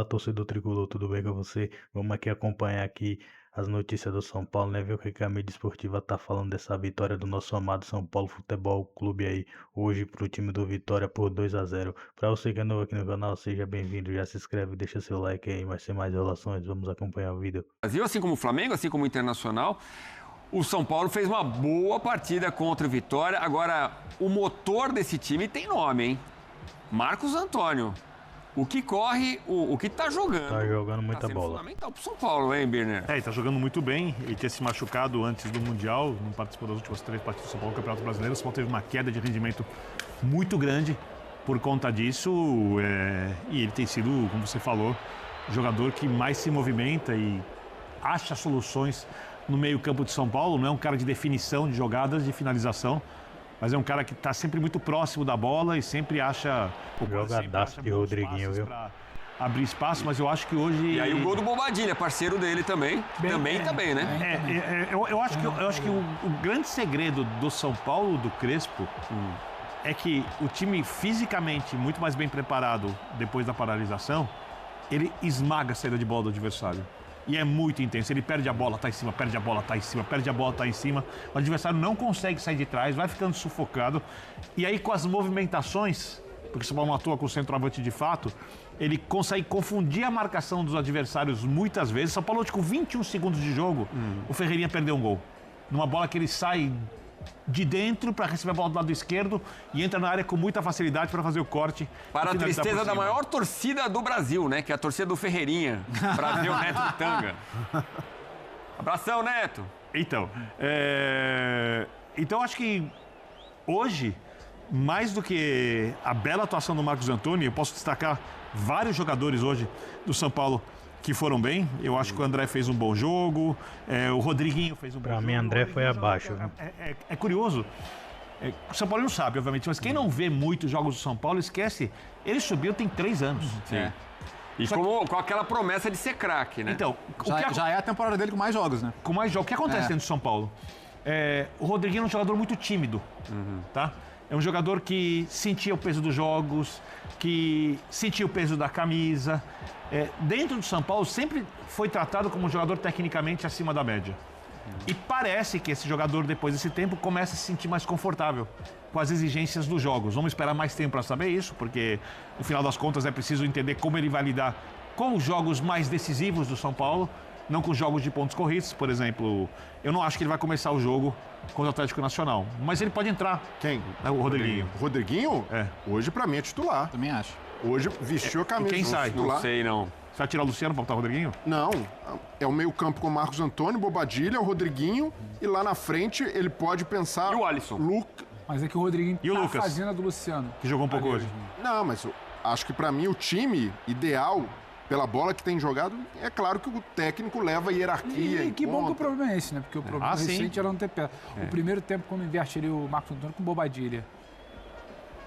Fala, torcedor tricolor, tudo bem com você? Vamos aqui acompanhar aqui as notícias do São Paulo, né? Ver o que a mídia esportiva tá falando dessa vitória do nosso amado São Paulo Futebol Clube aí, hoje pro time do Vitória por 2-0. Pra você que é novo aqui no canal, seja bem-vindo, já se inscreve, deixa seu like aí, mas sem mais enrolações, vamos acompanhar o vídeo. Brasil, assim como o Flamengo, assim como o Internacional, o São Paulo fez uma boa partida contra o Vitória. Agora, o motor desse time tem nome, hein? Marcos Antônio. O que corre, o que tá jogando. Tá jogando muita sendo bola. Fundamental pro São Paulo, hein, Birner? Ele tá jogando muito bem. Ele tinha se machucado antes do Mundial, não participou das últimas 3 partidas do São Paulo no Campeonato Brasileiro. O São Paulo teve uma queda de rendimento muito grande por conta disso. E ele tem sido, como você falou, o jogador que mais se movimenta e acha soluções no meio-campo de São Paulo. Não é um cara de definição de jogadas, de finalização, mas é um cara que está sempre muito próximo da bola e sempre acha... Jogadaço de Rodriguinho, viu? Abrir espaço, mas eu acho que hoje... E aí o gol do Bobadilha, parceiro dele também. Também, né? Eu acho que o grande segredo do São Paulo, do Crespo, é que o time fisicamente muito mais bem preparado depois da paralisação, ele esmaga a saída de bola do adversário. E é muito intenso. Ele perde a bola, tá em cima, perde a bola, tá em cima, perde a bola, tá em cima. O adversário não consegue sair de trás, vai ficando sufocado. E aí, com as movimentações, porque o São Paulo não atua com o centroavante de fato, ele consegue confundir a marcação dos adversários muitas vezes. São Paulo, com 21 segundos de jogo, o Ferreirinha perdeu um gol. Numa bola que ele sai de dentro para receber a bola do lado esquerdo e entra na área com muita facilidade para fazer o corte. Para a tristeza da maior torcida do Brasil, né? Que é a torcida do Ferreirinha, para ver o Neto de tanga. Abração, Neto. Então acho que hoje, mais do que a bela atuação do Marcos Antônio, eu posso destacar vários jogadores hoje do São Paulo que foram bem. Eu acho que o André fez um bom jogo, o Rodriguinho fez um bom jogo. Pra mim, André foi abaixo. É curioso, o São Paulo não sabe, obviamente, mas quem não vê muitos jogos do São Paulo, esquece, ele subiu tem 3 anos. Sim. E com aquela promessa de ser craque, né? Então, já é a temporada dele com mais jogos, né? Com mais jogos. O que acontece dentro do São Paulo? O Rodriguinho é um jogador muito tímido, tá? É um jogador que sentia o peso dos jogos, que sentia o peso da camisa. Dentro do São Paulo, sempre foi tratado como um jogador tecnicamente acima da média. E parece que esse jogador, depois desse tempo, começa a se sentir mais confortável com as exigências dos jogos. Vamos esperar mais tempo para saber isso, porque, no final das contas, é preciso entender como ele vai lidar com os jogos mais decisivos do São Paulo, não com jogos de pontos corridos. Por exemplo, eu não acho que ele vai começar o jogo contra o Atlético Nacional, mas ele pode entrar. Quem? O Rodriguinho. Rodriguinho? Hoje, pra mim, é titular. Também acho. Hoje vestiu a camisa. E quem sai? Titular. Não sei, não. Você vai tirar o Luciano para botar o Rodriguinho? Não, é o meio campo com o Marcos Antônio, Bobadilha, o Rodriguinho, e lá na frente ele pode pensar... E o Alisson? Mas é que o Rodriguinho E o tá Lucas? fazendo a do Luciano. Que jogou um pouco hoje. Não, mas eu acho que pra mim o time ideal, pela bola que tem jogado, é claro que o técnico leva a hierarquia E que em bom que o conta. problema é esse, né? Porque o problema sim. recente era não ter pé. O primeiro tempo, quando inverte ali o Marcos Antônio com Bobadilha,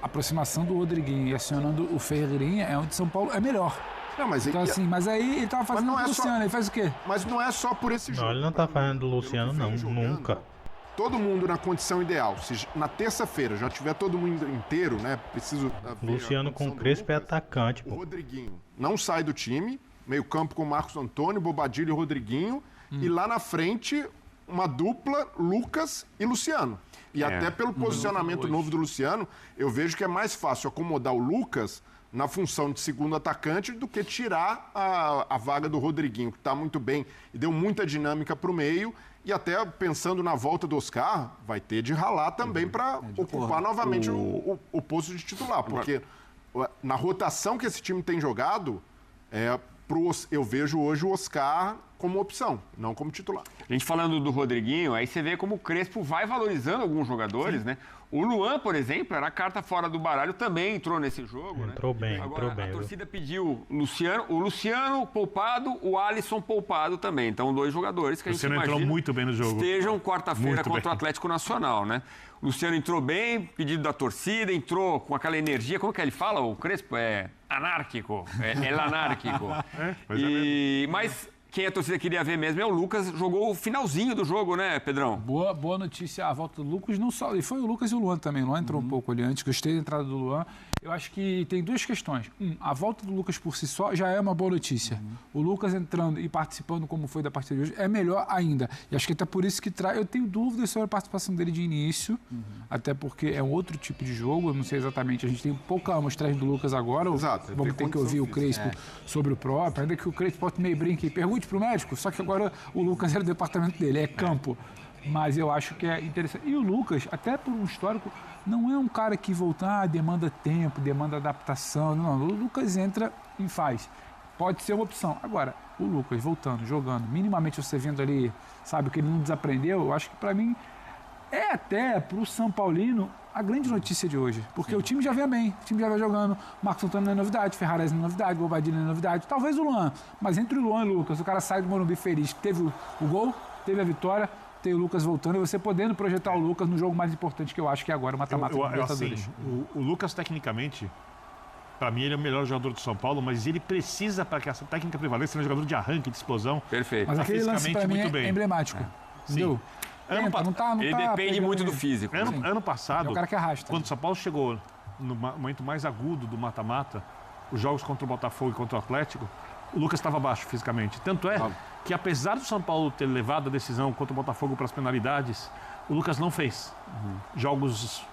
a aproximação do Rodriguinho e acionando o Ferreirinha é onde São Paulo é melhor. Não, mas, Então assim, mas aí ele tava fazendo não o é Luciano, só- ele faz o quê? mas não é só por esse jogo. Não, ele não tá fazendo do Luciano, Pelo que não, vem jogando, nunca. Todo mundo na condição ideal. Se na terça-feira já tiver todo mundo inteiro, né? Preciso ver Luciano a condição com do Crespo é Lucas. atacante, O pô. Rodriguinho não sai do time, meio campo com Marcos Antônio, Bobadilha e Rodriguinho, e lá na frente uma dupla, Lucas e Luciano. E até pelo posicionamento novo do Luciano, eu vejo que é mais fácil acomodar o Lucas na função de segundo atacante do que tirar a vaga do Rodriguinho, que está muito bem e deu muita dinâmica para o meio. E até pensando na volta do Oscar, vai ter de ralar também para ocupar novamente o posto de titular. Porque na rotação que esse time tem jogado, eu vejo hoje o Oscar como opção, não como titular. A gente falando do Rodriguinho, aí você vê como o Crespo vai valorizando alguns jogadores, né? O Luan, por exemplo, era a carta fora do baralho, também entrou nesse jogo, Entrou né? bem, Agora, entrou bem, a viu? torcida pediu o Luciano poupado, o Alisson poupado também. Então, 2 jogadores que a gente Luciano imagina entrou muito bem no jogo. estejam quarta-feira Muito contra bem. o Atlético Nacional, né? O Luciano entrou bem, pedido da torcida, entrou com aquela energia, como que ele fala? O Crespo é anárquico, é anárquico. Mas quem a torcida queria ver mesmo é o Lucas, jogou o finalzinho do jogo, né, Pedrão? Boa notícia, a volta do Lucas, não só, e foi o Lucas e o Luan também. O Luan entrou um pouco ali antes, gostei da entrada do Luan. Eu acho que tem duas questões. A volta do Lucas por si só já é uma boa notícia. O Lucas entrando e participando como foi da partida de hoje é melhor ainda. E acho que até por isso que eu tenho dúvidas sobre a participação dele de início, até porque é um outro tipo de jogo. Eu não sei exatamente, a gente tem pouca amostragem do Lucas agora. Exato. Vamos ter que ouvir o Crespo sobre o próprio, ainda que o Crespo meio brinque e pergunte para o médico, só que agora o Lucas era do departamento dele, é campo. Mas eu acho que é interessante. E o Lucas, até por um histórico, não é um cara que voltar, demanda tempo, demanda adaptação. Não, o Lucas entra e faz. Pode ser uma opção. Agora, o Lucas voltando, jogando, minimamente você vendo ali, sabe, que ele não desaprendeu, eu acho que para mim é até para o São Paulino a grande notícia de hoje. Porque o time já vem bem, o time já vai jogando. Marcos Antônio não é novidade, Ferrares não é novidade, Bobadilha não é novidade. Talvez o Luan, mas entre o Luan e o Lucas, o cara sai do Morumbi feliz, teve o gol, teve a vitória, tem o Lucas voltando e você podendo projetar o Lucas no jogo mais importante que eu acho que é agora o mata-mata do Libertadores. Assim, o Lucas, tecnicamente, para mim, ele é o melhor jogador do São Paulo, mas ele precisa, para que essa técnica prevaleça, ser um jogador de arranque, de explosão. Perfeito. Mas aquele lance, para mim, é emblemático. Entendeu? Ele depende muito do físico. Ano passado, é o cara que arrasta. Quando o São Paulo chegou no momento mais agudo do mata-mata, os jogos contra o Botafogo e contra o Atlético, o Lucas estava baixo fisicamente. Tanto é que, apesar do São Paulo ter levado a decisão contra o Botafogo para as penalidades, o Lucas não fez jogos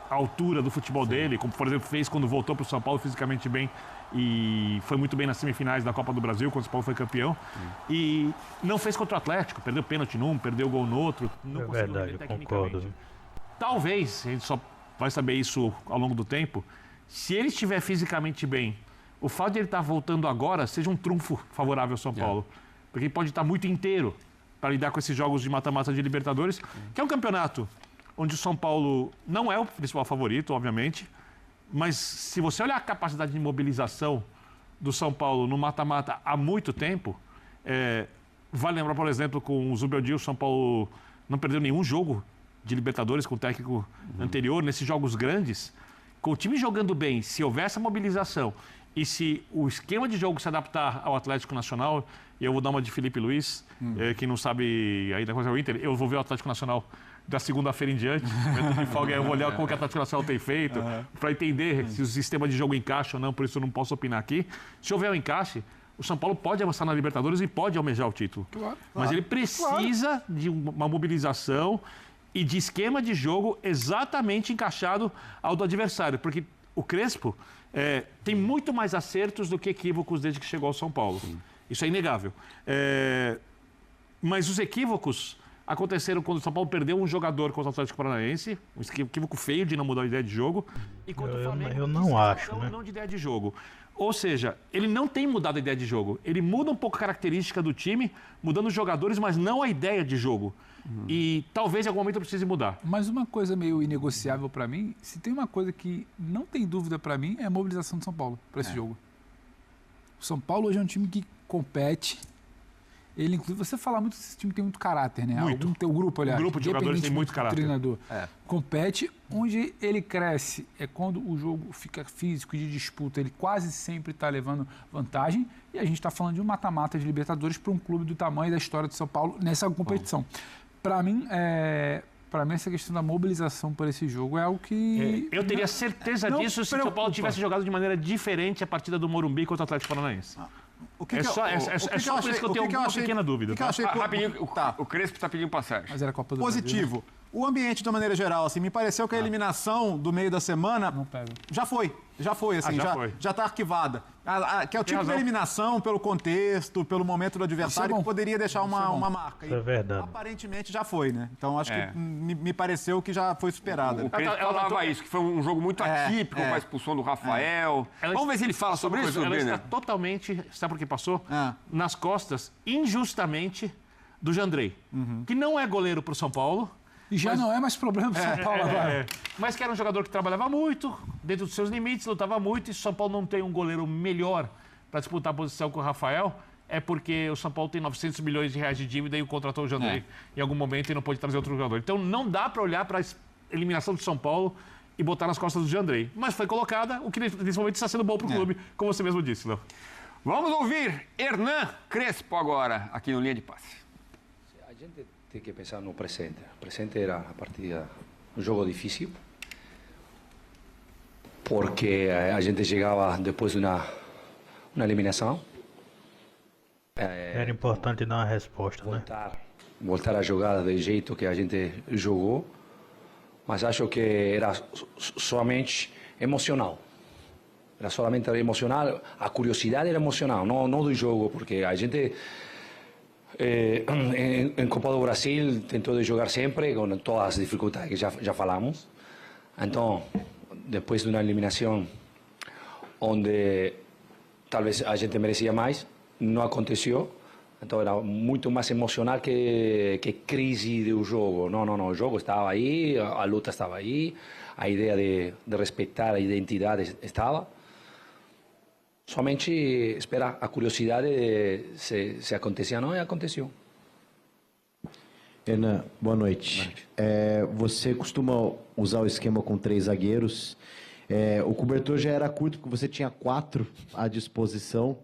à altura do futebol dele, como, por exemplo, fez quando voltou para o São Paulo fisicamente bem e foi muito bem nas semifinais da Copa do Brasil, quando o São Paulo foi campeão. E não fez contra o Atlético, perdeu pênalti num, perdeu gol no outro. Não conseguiu verdade, eu concordo. Talvez, a gente só vai saber isso ao longo do tempo, se ele estiver fisicamente bem, o fato de ele estar voltando agora seja um trunfo favorável ao São Paulo. Porque ele pode estar muito inteiro para lidar com esses jogos de mata-mata de Libertadores, que é um campeonato onde o São Paulo não é o principal favorito, obviamente, mas se você olhar a capacidade de mobilização do São Paulo no mata-mata há muito tempo, vale lembrar, por exemplo, com o Zubeldia, o São Paulo não perdeu nenhum jogo de Libertadores com o técnico anterior, nesses jogos grandes. Com o time jogando bem, se houver essa mobilização e se o esquema de jogo se adaptar ao Atlético Nacional, eu vou dar uma de Felipe Luiz, quem não sabe ainda coisa é o Inter, eu vou ver o Atlético Nacional da segunda-feira em diante, de folga, eu vou olhar como que o Atlético Nacional tem feito, para entender se o sistema de jogo encaixa ou não, por isso eu não posso opinar aqui. Se houver um encaixe, o São Paulo pode avançar na Libertadores e pode almejar o título. Mas ele precisa de uma mobilização e de esquema de jogo exatamente encaixado ao do adversário, porque o Crespo tem muito mais acertos do que equívocos desde que chegou ao São Paulo. Isso é inegável. Mas os equívocos aconteceram quando o São Paulo perdeu um jogador contra o Atlético Paranaense, um equívoco feio de não mudar a ideia de jogo, e contra o Flamengo, eu não acho, né? Não de ideia de jogo. Ou seja, ele não tem mudado a ideia de jogo. Ele muda um pouco a característica do time, mudando os jogadores, mas não a ideia de jogo. E talvez em algum momento precise mudar. Mas uma coisa meio inegociável para mim, se tem uma coisa que não tem dúvida para mim, é a mobilização de São Paulo para esse jogo. O São Paulo hoje é um time que compete. Ele, inclusive, você fala muito que esse time tem muito caráter, né? Muito. O grupo, aliás. O grupo de jogadores tem muito caráter. Treinador. Compete. Onde ele cresce é quando o jogo fica físico e de disputa. Ele quase sempre está levando vantagem. E a gente está falando de um mata-mata de Libertadores para um clube do tamanho da história de São Paulo nessa competição. Para mim, essa questão da mobilização para esse jogo é algo que... Eu teria certeza disso se o São Paulo tivesse jogado de maneira diferente a partida do Morumbi contra o Atlético Paranaense. Só por isso que eu tenho uma pequena dúvida. Rapidinho, o Crespo está pedindo passagem. Mas era Copa do Positivo. Brasil, né? O ambiente, de uma maneira geral, assim, me pareceu que a eliminação do meio da semana Não pega. já foi, assim, já está arquivada. Que é o tipo de eliminação pelo contexto, pelo momento do adversário, que poderia deixar uma marca. Isso é verdade. Aparentemente já foi, né? Então acho que me pareceu que já foi superada. O Crespo falava isso, que foi um jogo muito atípico com a expulsão do Rafael. Vamos ver se ele fala sobre isso, Ela está Brenner. totalmente, sabe por que passou? Nas costas, injustamente, do Jandrei, que não é goleiro para o São Paulo. E já não é mais problema do São Paulo agora. Mas que era um jogador que trabalhava muito, dentro dos seus limites, lutava muito, e se o São Paulo não tem um goleiro melhor para disputar a posição com o Rafael, é porque o São Paulo tem 900 milhões de reais de dívida e o contratou o Jandrei em algum momento e não pode trazer outro jogador. Então não dá para olhar para a eliminação do São Paulo e botar nas costas do Jandrei. Mas foi colocada, o que nesse momento está sendo bom para o clube, como você mesmo disse, Léo. Vamos ouvir Hernan Crespo agora, aqui no Linha de Passe. A gente tem que pensar no presente. O presente era a partida, um jogo difícil. porque a gente chegava depois de uma eliminação. Era importante dar uma resposta, né? Voltar a jogar do jeito que a gente jogou, mas acho que era somente emocional. Era solamente emocional, a curiosidade era emocional, não do jogo, porque a gente em Copa do Brasil tentou de jogar sempre com todas as dificuldades que já falamos. Então, depois de uma eliminação onde talvez a gente merecia mais, não aconteceu. Então era muito mais emocional que crise do jogo. Não, o jogo estava aí, a luta estava aí, a ideia de respeitar a identidade estava. Somente esperar a curiosidade de se acontecia ou não, e aconteceu. Hernan, boa noite. Você costuma usar o esquema com 3 zagueiros. O cobertor já era curto, porque você tinha 4 à disposição.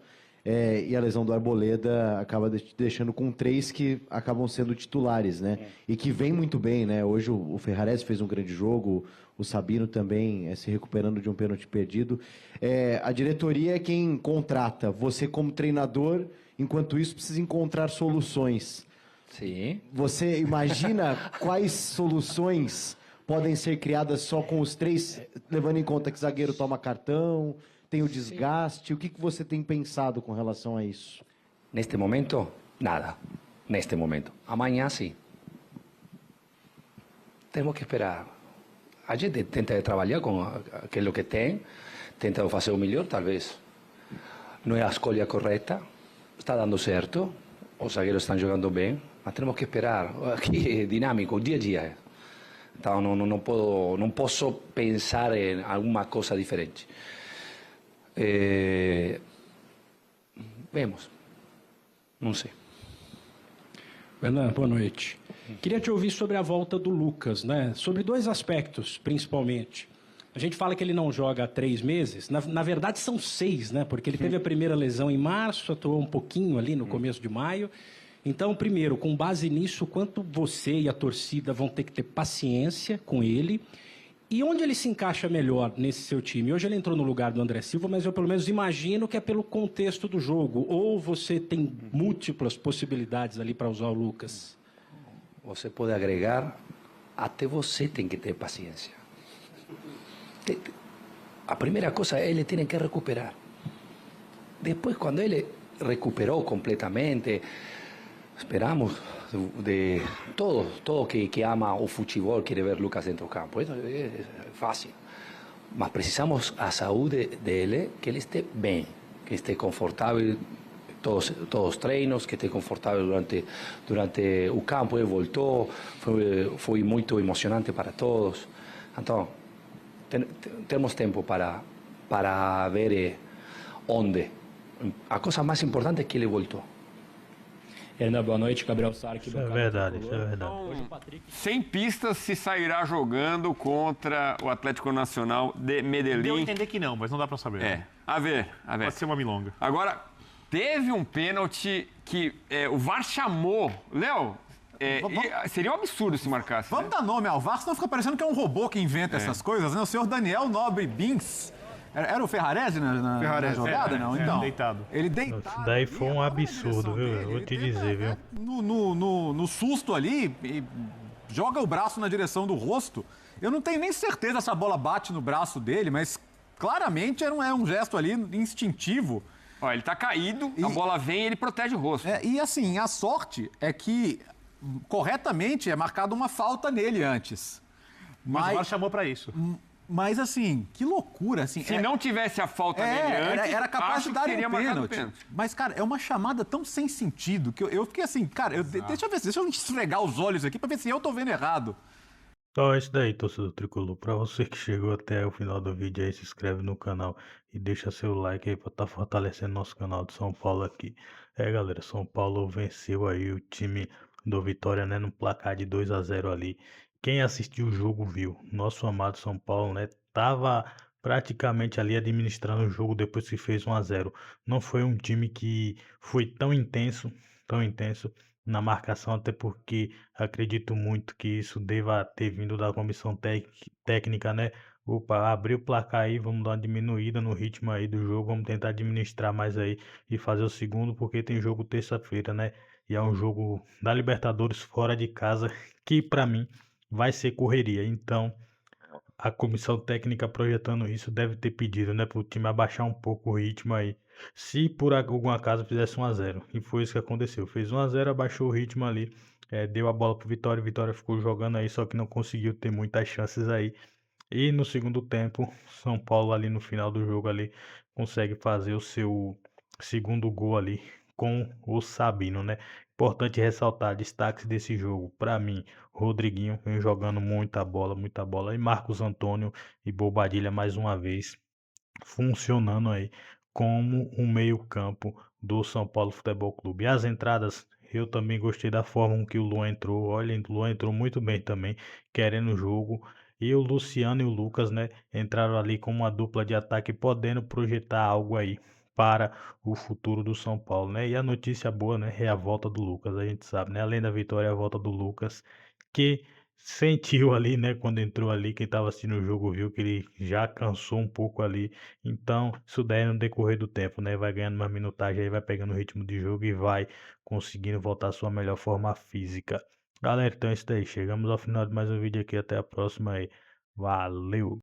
E a lesão do Arboleda acaba deixando com 3 que acabam sendo titulares, né? E que vem muito bem, né? Hoje o Ferrarese fez um grande jogo, o Sabino também se recuperando de um pênalti perdido. A diretoria é quem contrata. Você, como treinador, enquanto isso, precisa encontrar soluções. Sim. Você imagina quais soluções podem ser criadas só com os 3, levando em conta que zagueiro toma cartão, tem o desgaste? O que você tem pensado com relação a isso? Neste momento, nada. Neste momento. Amanhã, sim. Temos que esperar. A gente tenta trabalhar com aquilo que tem, tenta fazer o melhor, talvez. Não é a escolha correta, está dando certo, os zagueiros estão jogando bem, mas temos que esperar. Aqui é dinâmico, dia a dia. Então não posso pensar em alguma coisa diferente. Vemos. Não sei. Hernan, boa noite. Queria te ouvir sobre a volta do Lucas, né? Sobre 2 aspectos, principalmente. A gente fala que ele não joga há 3 meses. Na verdade, são 6, né? Porque ele teve a primeira lesão em março, atuou um pouquinho ali no começo de maio. Então, primeiro, com base nisso, quanto você e a torcida vão ter que ter paciência com ele? E onde ele se encaixa melhor nesse seu time? Hoje ele entrou no lugar do André Silva, mas eu pelo menos imagino que é pelo contexto do jogo. Ou você tem múltiplas possibilidades ali para usar o Lucas? Você pode agregar, até você tem que ter paciência. A primeira coisa, ele tem que recuperar. Depois, quando ele recuperou completamente, esperamos de todo que ama o futebol quer ver Lucas dentro do campo. Isso é fácil. Mas precisamos a saúde dele, que ele esteja bem, que esteja confortável todos os treinos, que esteja confortável durante o campo. Ele voltou, foi muito emocionante para todos. Então, temos tempo para ver onde. A coisa mais importante é que ele voltou. Hernan, boa noite. Gabriel Sarque. Isso é verdade, isso é verdade. Sem pistas se sairá jogando contra o Atlético Nacional de Medellín. Deu a entender que não, mas não dá pra saber. A ver. Pode ser uma milonga. Agora, teve um pênalti que o VAR chamou. Léo, seria um absurdo se marcasse. Vamos dar nome ao VAR, senão fica parecendo que é um robô que inventa essas coisas, né? O senhor Daniel Nobre Bins. Era o Ferrarese na jogada, não? Então, deitado. Ele deitado. Isso daí foi um absurdo, viu? Vou te dizer, viu? No susto ali, joga o braço na direção do rosto. Eu não tenho nem certeza se essa bola bate no braço dele, mas claramente é um gesto ali instintivo. Ó, ele tá caído, a bola vem e ele protege o rosto. E assim, a sorte é que corretamente é marcada uma falta nele antes. Mas o VAR chamou pra isso. Mas assim, que loucura. Assim, se não tivesse a falta nele antes, era capaz de dar um pênalti. Mas, cara, é uma chamada tão sem sentido que eu fiquei assim, cara, deixa eu esfregar os olhos aqui pra ver se eu tô vendo errado. Então é isso daí, torcedor tricolor. Pra você que chegou até o final do vídeo aí, se inscreve no canal e deixa seu like aí pra estar fortalecendo nosso canal de São Paulo aqui. Galera, São Paulo venceu aí o time do Vitória, né, no placar de 2-0 ali. Quem assistiu o jogo viu, nosso amado São Paulo, né, tava praticamente ali administrando o jogo depois que fez 1-0. Não foi um time que foi tão intenso na marcação, até porque acredito muito que isso deva ter vindo da comissão técnica, né, opa, abriu o placar aí, vamos dar uma diminuída no ritmo aí do jogo, vamos tentar administrar mais aí e fazer o segundo, porque tem jogo terça-feira, né? E é um jogo da Libertadores fora de casa que pra mim vai ser correria. Então, a comissão técnica projetando isso deve ter pedido, né, para o time abaixar um pouco o ritmo aí. Se por algum acaso fizesse 1-0, e foi isso que aconteceu. Fez 1-0, abaixou o ritmo ali, deu a bola pro Vitória, Vitória ficou jogando aí, só que não conseguiu ter muitas chances aí. E no segundo tempo, São Paulo ali no final do jogo ali consegue fazer o seu segundo gol ali com o Sabino, né? Importante ressaltar destaques desse jogo. Para mim, Rodriguinho vem jogando muita bola. E Marcos Antônio e Bobadilha mais uma vez funcionando aí como um meio-campo do São Paulo Futebol Clube. As entradas, eu também gostei da forma com que o Luan entrou. Olha, o Luan entrou muito bem também, querendo o jogo. E o Luciano e o Lucas, né, entraram ali como uma dupla de ataque, podendo projetar algo aí para o futuro do São Paulo, né? E a notícia boa, né, é a volta do Lucas, a gente sabe, né? Além da vitória, é a volta do Lucas, que sentiu ali, né, quando entrou ali, quem estava assistindo o jogo viu que ele já cansou um pouco ali. Então, isso daí no decorrer do tempo, né, vai ganhando mais minutagem aí, vai pegando o ritmo de jogo e vai conseguindo voltar à sua melhor forma física. Galera, então é isso daí. Chegamos ao final de mais um vídeo aqui. Até a próxima aí. Valeu!